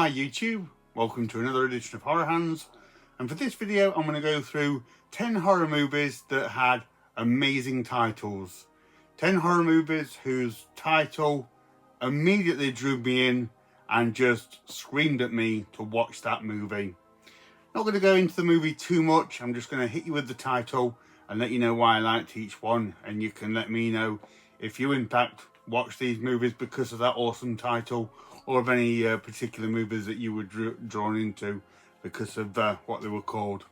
Hi YouTube, welcome to another edition of Horror Hands, and for this video I'm going to go through 10 horror movies that had amazing titles. 10 horror movies whose title immediately drew me in and just screamed at me to watch that movie. Not going to go into the movie too much, I'm just going to hit you with the title and let you know why I liked each one, and you can let me know if you in fact watch these movies because of that awesome title, or of any particular movies that you were drawn into because of what they were called.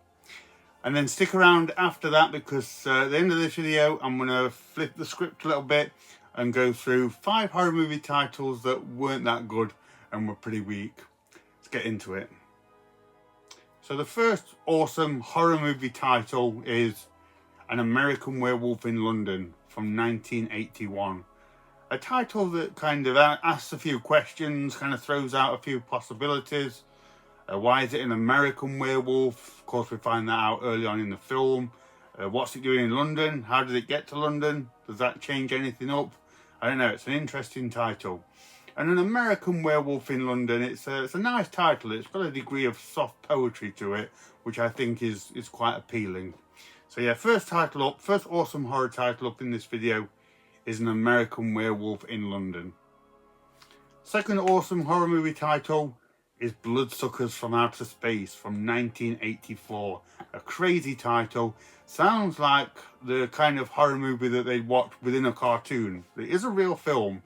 And then stick around after that, because at the end of this video I'm going to flip the script a little bit and go through 5 horror movie titles that weren't that good and were pretty weak. Let's get into it. So the first awesome horror movie title is An American Werewolf in London from 1981. A title that kind of asks a few questions, kind of throws out a few possibilities. Why is it an American werewolf? Of course, we find that out early on in the film. What's it doing in London? How did it get to London? Does that change anything up? I don't know. It's an interesting title. And An American Werewolf in London, it's a nice title. It's got a degree of soft poetry to it, which I think is quite appealing. So yeah, first awesome horror title up in this video is An American Werewolf in London. Second awesome horror movie title is Bloodsuckers from Outer Space from 1984. A crazy title. Sounds like the kind of horror movie that they'd watch within a cartoon. It is a real film,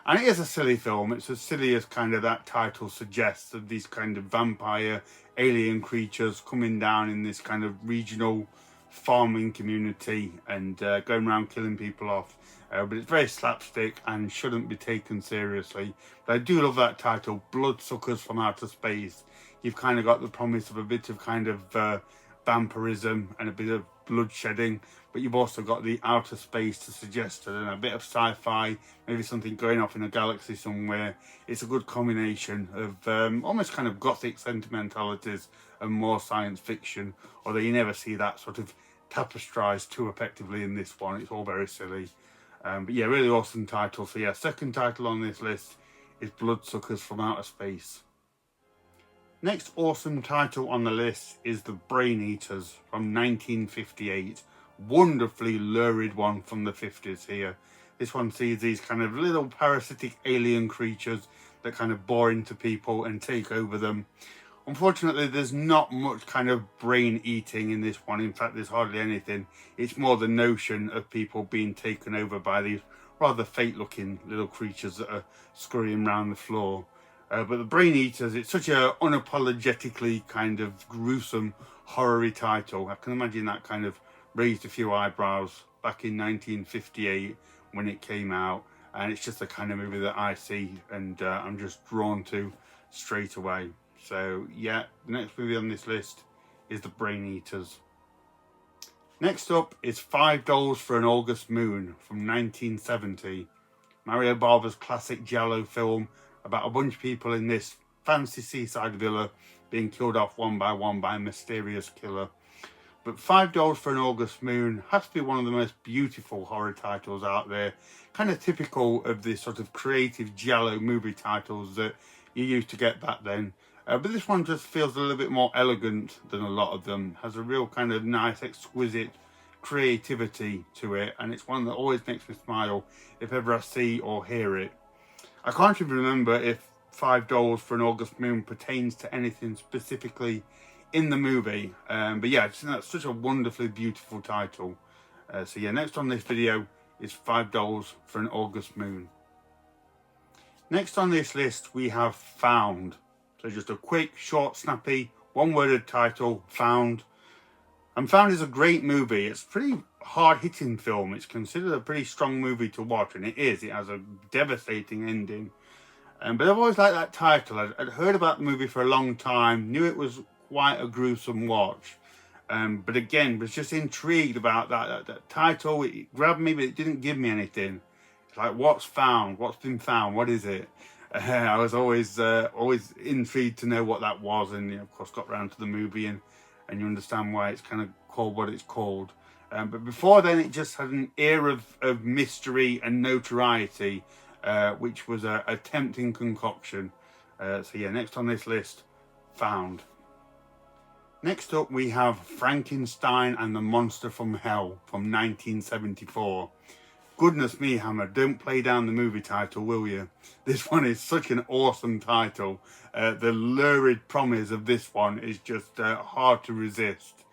and it is a silly film. It's as silly as kind of that title suggests, of these kind of vampire alien creatures coming down in this kind of regional farming community and going around killing people off. But it's very slapstick and shouldn't be taken seriously. But I do love that title, Bloodsuckers from Outer Space. You've kind of got the promise of a bit of kind of vampirism and a bit of bloodshedding, but you've also got the outer space to suggest it, and a bit of sci-fi, maybe something going off in a galaxy somewhere. It's a good combination of almost kind of gothic sentimentalities and more science fiction, although you never see that sort of tapestrized too effectively in this one. It's all very silly. But yeah, really awesome title. So yeah, second title on this list is Bloodsuckers from Outer Space. Next awesome title on the list is The Brain Eaters from 1958. Wonderfully lurid one from the 50s here. This one sees these kind of little parasitic alien creatures that kind of bore into people and take over them. Unfortunately, there's not much kind of brain eating in this one. In fact, there's hardly anything. It's more the notion of people being taken over by these rather fake-looking little creatures that are scurrying around the floor. But The Brain Eaters, it's such a unapologetically kind of gruesome, horror-y title. I can imagine that kind of raised a few eyebrows back in 1958 when it came out. And it's just the kind of movie that I see and I'm just drawn to straight away. So yeah, the next movie on this list is The Brain Eaters. Next up is $5 for an August Moon from 1970. Mario Bava's classic giallo film about a bunch of people in this fancy seaside villa being killed off one by a mysterious killer. But $5 for an August Moon has to be one of the most beautiful horror titles out there. Kind of typical of the sort of creative giallo movie titles that you used to get back then. But this one just feels a little bit more elegant than a lot of them. Has a real kind of nice, exquisite creativity to it. And it's one that always makes me smile if ever I see or hear it. I can't even remember if $5 for an August Moon pertains to anything specifically in the movie. But yeah, that's such a wonderfully beautiful title. So yeah, next on this video is $5 for an August Moon. Next on this list we have Found. So just a quick, short, snappy, one-worded title, Found. And Found is a great movie. It's a pretty hard-hitting film. It's considered a pretty strong movie to watch, and it is. It has a devastating ending. But I've always liked that title. I'd heard about the movie for a long time, knew it was quite a gruesome watch. But again, was just intrigued about that title. It grabbed me, but it didn't give me anything. It's like, what's found? What's been found? What is it? I was always intrigued to know what that was, and of course got round to the movie, and you understand why it's kind of called what it's called. But before then, it just had an air of mystery and notoriety, which was a tempting concoction. So yeah, next on this list, Found. Next up we have Frankenstein and the Monster from Hell from 1974. Goodness me, Hammer, don't play down the movie title, will you? This one is such an awesome title. The lurid promise of this one is just hard to resist.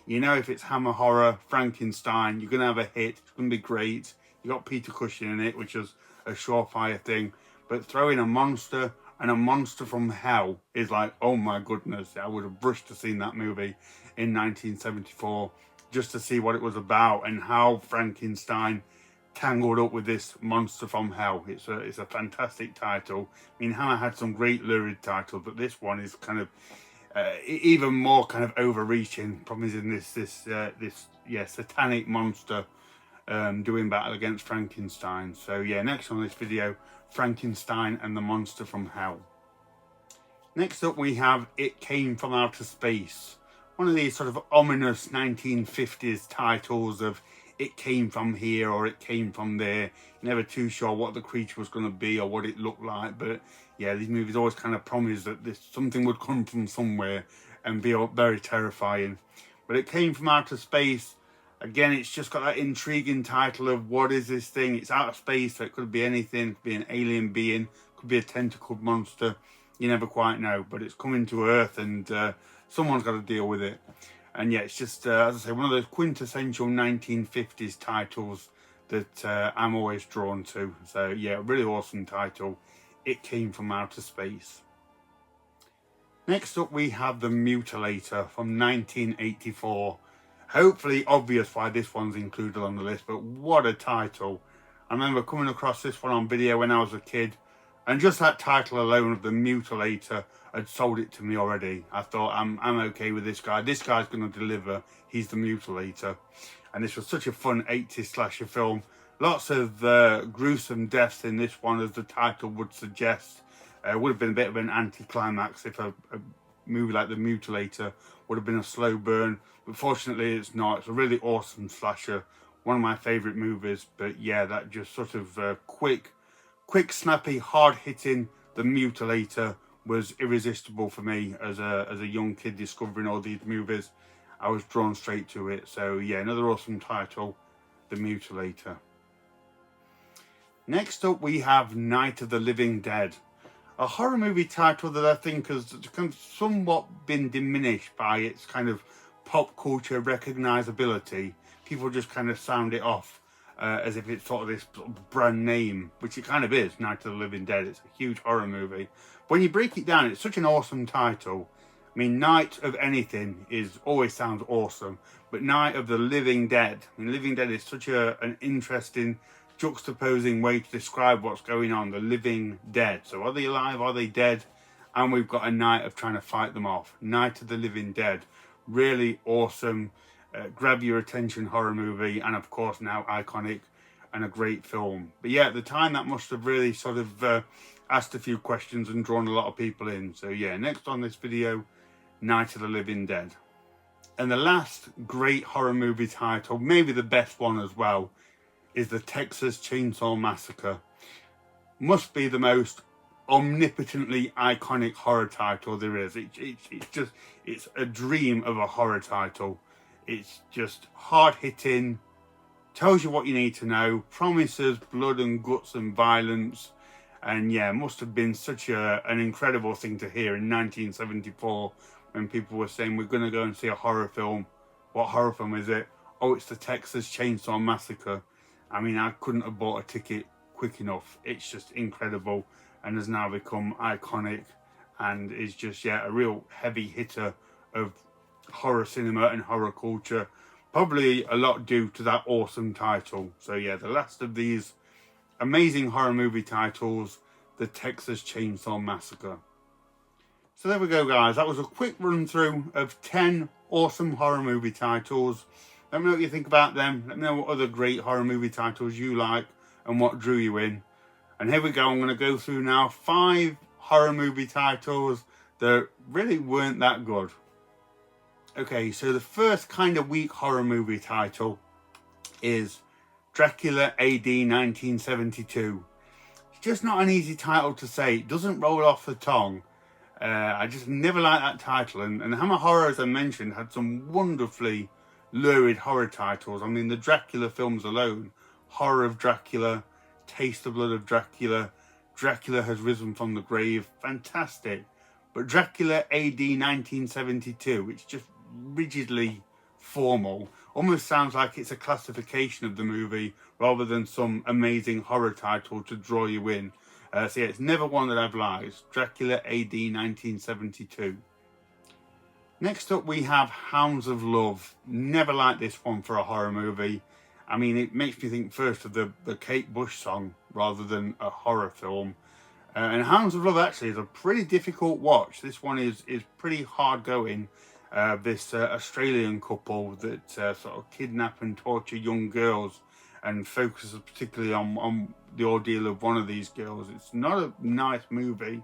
You know, if it's Hammer Horror, Frankenstein, you're going to have a hit. It's going to be great. You got Peter Cushing in it, which is a surefire thing. But throwing a monster and a monster from hell is like, oh my goodness. I would have brushed to seen that movie in 1974 just to see what it was about and how Frankenstein tangled up with this monster from hell. It's a fantastic title. I mean, Hammer had some great lurid titles, but this one is kind of even more kind of overreaching. Problem is in this satanic monster doing battle against Frankenstein. So yeah, next on this video, Frankenstein and the Monster from Hell. Next up we have It Came from Outer Space. One of these sort of ominous 1950s titles of it came from here or it came from there. You're never too sure what the creature was going to be or what it looked like. But yeah, these movies always kind of promise that something would come from somewhere and be very terrifying. But It Came from Outer Space, again, it's just got that intriguing title of what is this thing? It's out of space, so it could be anything. It could be an alien being, could be a tentacled monster. You never quite know, but it's coming to Earth and someone's got to deal with it. And yeah, it's just, as I say, one of those quintessential 1950s titles that I'm always drawn to. So yeah, really awesome title. It Came from Outer Space. Next up we have The Mutilator from 1984. Hopefully obvious why this one's included on the list, but what a title. I remember coming across this one on video when I was a kid, and just that title alone of The Mutilator had sold it to me already. I thought, I'm okay with this guy. This guy's going to deliver. He's the Mutilator. And this was such a fun 80s slasher film. Lots of gruesome deaths in this one, as the title would suggest. It would have been a bit of an anticlimax if a movie like The Mutilator would have been a slow burn. But fortunately, it's not. It's a really awesome slasher. One of my favourite movies. But yeah, that just sort of quick, snappy, hard-hitting The Mutilator was irresistible for me as a young kid discovering all these movies. I was drawn straight to it. So yeah, another awesome title, The Mutilator. Next up we have Night of the Living Dead. A horror movie title that I think has somewhat been diminished by its kind of pop culture recognizability. People just kind of sound it off as if it's sort of this brand name, which it kind of is, Night of the Living Dead. It's a huge horror movie. When you break it down, it's such an awesome title. I mean, Night of anything always sounds awesome, but Night of the Living Dead. I mean, Living Dead is such an interesting juxtaposing way to describe what's going on. The living dead. So are they alive? Are they dead? And we've got a night of trying to fight them off. Night of the Living Dead. Really awesome. Grab your attention horror movie, and of course now iconic and a great film. But yeah, at the time that must have really sort of asked a few questions and drawn a lot of people in. So yeah, next on this video, Night of the Living Dead. And the last great horror movie title, maybe the best one as well, is the Texas Chainsaw Massacre. Must be the most omnipotently iconic horror title there is. It's a dream of a horror title. It's just hard-hitting, tells you what you need to know, promises blood and guts and violence. And yeah, must have been such an incredible thing to hear in 1974 when people were saying, we're going to go and see a horror film. What horror film is it? Oh, it's the Texas Chainsaw Massacre. I mean, I couldn't have bought a ticket quick enough. It's just incredible and has now become iconic and is just, yeah, a real heavy hitter of horror cinema and horror culture. Probably a lot due to that awesome title. So yeah, the last of these amazing horror movie titles, the Texas Chainsaw Massacre. So there we go, guys. That was a quick run through of 10 awesome horror movie titles. Let me know what you think about them. Let me know what other great horror movie titles you like and what drew you in. And here we go. I'm going to go through now 5 horror movie titles that really weren't that good. Okay, so the first kind of weak horror movie title is Dracula AD 1972. just not an easy title to say. It doesn't roll off the tongue. I just never liked that title. And Hammer Horror, as I mentioned, had some wonderfully lurid horror titles. I mean, the Dracula films alone, Horror of Dracula, Taste the Blood of Dracula, Dracula Has Risen from the Grave, fantastic. But Dracula AD 1972, it's just rigidly formal, almost sounds like it's a classification of the movie rather than some amazing horror title to draw you in. So yeah, it's never one that I've liked. Dracula AD 1972. Next up we have Hounds of Love. Never liked this one for a horror movie. I mean, it makes me think first of the Kate Bush song rather than a horror film. And Hounds of Love actually is a pretty difficult watch. This one is pretty hard going. This Australian couple that sort of kidnap and torture young girls and focuses particularly on the ordeal of one of these girls. It's not a nice movie.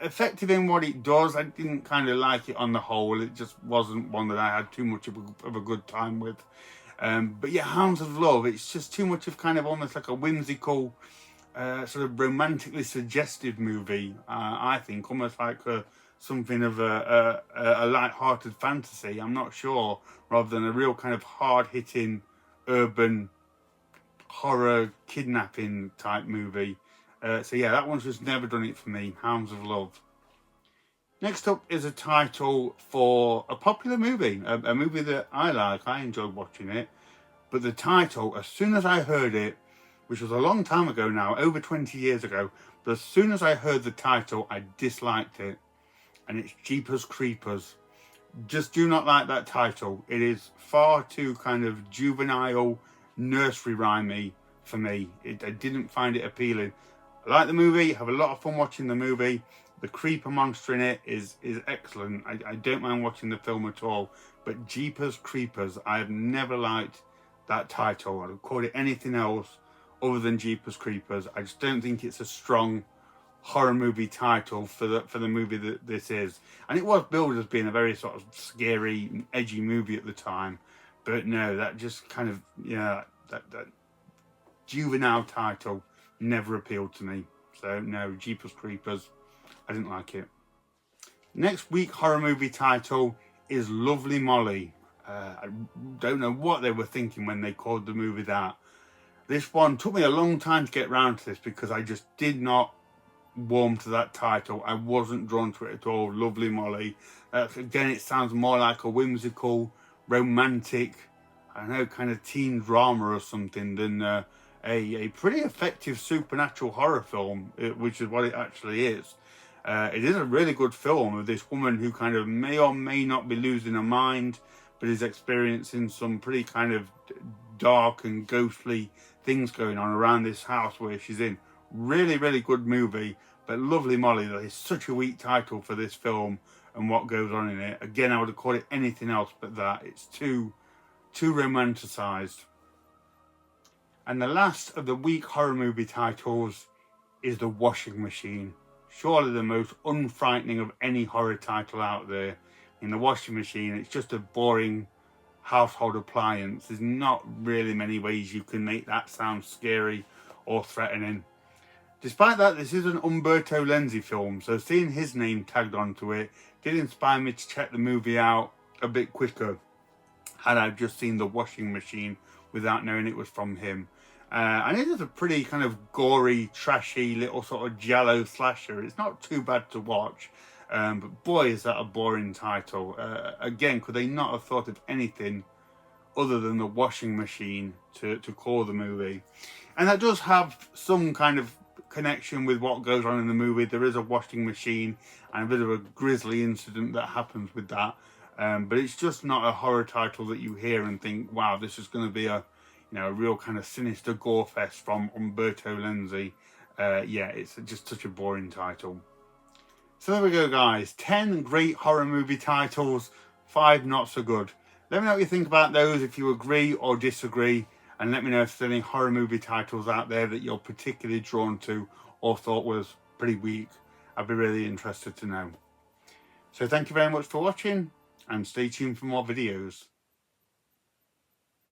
Effective in what it does, I didn't kind of like it on the whole. It just wasn't one that I had too much of a good time with. But yeah, Hounds of Love, it's just too much of kind of almost like a whimsical, sort of romantically suggestive movie, I think. Almost like something of a light-hearted fantasy, I'm not sure, rather than a real kind of hard-hitting urban horror kidnapping type movie. So yeah, that one's just never done it for me. Hounds of Love. Next up is a title for a popular movie, a movie that I like. I enjoyed watching it, but the title, as soon as I heard it, which was a long time ago now, over 20 years ago, but as soon as I heard the title, I disliked it, and it's Jeepers Creepers. Just do not like that title. It is far too kind of juvenile, nursery rhymey for me. I didn't find it appealing. I like the movie, have a lot of fun watching the movie. The creeper monster in it is excellent. I don't mind watching the film at all. But Jeepers Creepers, I have never liked that title. I'd call it anything else other than Jeepers Creepers. I just don't think it's a strong horror movie title for the movie that this is. And it was billed as being a very sort of scary and edgy movie at the time. But no, that just kind of, yeah, that juvenile title never appealed to me. So no, Jeepers Creepers, I didn't like it. Next week horror movie title is Lovely Molly. I don't know what they were thinking when they called the movie that. This one took me a long time to get round to this because I just did not warm to that title. I wasn't drawn to it at all. Lovely Molly. Again, it sounds more like a whimsical, romantic, I don't know, kind of teen drama or something than a pretty effective supernatural horror film, which is what it actually is. It is a really good film of this woman who kind of may or may not be losing her mind, but is experiencing some pretty kind of dark and ghostly things going on around this house where she's in. Really, really good movie, but Lovely Molly, that is such a weak title for this film and what goes on in it. Again, I would have called it anything else but that. It's too romanticized. And the last of the weak horror movie titles is The Washing Machine. Surely the most unfrightening of any horror title out there. In The Washing Machine, it's just a boring household appliance. There's not really many ways you can make that sound scary or threatening. Despite that, this is an Umberto Lenzi film, so seeing his name tagged onto it did inspire me to check the movie out a bit quicker had I just seen The Washing Machine without knowing it was from him. And it is a pretty kind of gory, trashy little sort of giallo slasher. It's not too bad to watch, but boy is that a boring title. Again, could they not have thought of anything other than The Washing Machine to call the movie? And that does have some kind of connection with what goes on in the movie. There is a washing machine and a bit of a grisly incident that happens with that. But it's just not a horror title that you hear and think, wow, this is going to be a real kind of sinister gore fest from Umberto Lenzi. Yeah, it's just such a boring title. So there we go, guys. 10 great horror movie titles, 5 not so good. Let me know what you think about those, if you agree or disagree, and let me know if there's any horror movie titles out there that you're particularly drawn to or thought was pretty weak. I'd be really interested to know. So thank you very much for watching, and stay tuned for more videos.